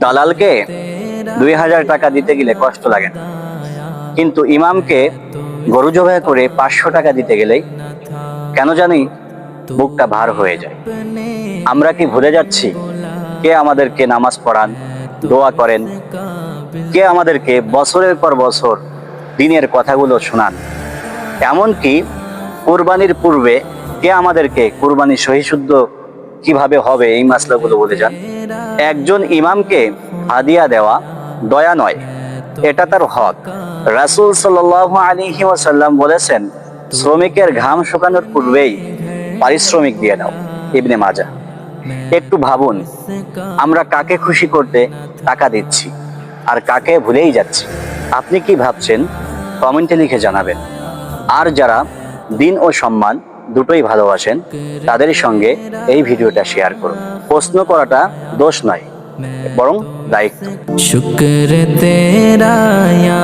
দালালকে 2000 টাকা দিতে গেলে কষ্ট লাগে না, কিন্তু ইমামকে গরু জবাই করে 500 টাকা দিতে গেলেই কেন জানি বুকটা ভার হয়ে যায়। আমরা কি ভুলে যাচ্ছি কে আমাদেরকে নামাজ পড়ান, দোয়া করেন, কে আমাদেরকে বছরের পর বছর দিনের কথাগুলো শোনান, এমনকি কুরবানির পূর্বে কে আমাদেরকে কুরবানি সহিশুদ্ধ কিভাবে হবে এই মাসলাগুলো বলে যান। একজন ইমামকে হাদিয়া দেওয়া দয়া নয়, এটা তার হক। রাসূল সাল্লাল্লাহু আলাইহি ওয়াসাল্লাম বলেছেন, শ্রমিকের ঘাম শুকানোর পূর্বেই পারিশ্রমিক দিয়ে দাও। ইবনে মাজাহ। একটু ভাবুন, আমরা কাকে খুশি করতে টাকা দিচ্ছি আর কাকে ভুলেই যাচ্ছি। আপনি কি ভাবছেন কমেন্টে লিখে জানাবেন। আর যারা দিন ও সম্মান দুটোই ভালোবাসেন তাদের সঙ্গে এই ভিডিওটা শেয়ার করুন। প্রশ্ন করাটা দোষ নয়, বরং দায়িত্ব। शुक्र तेरा या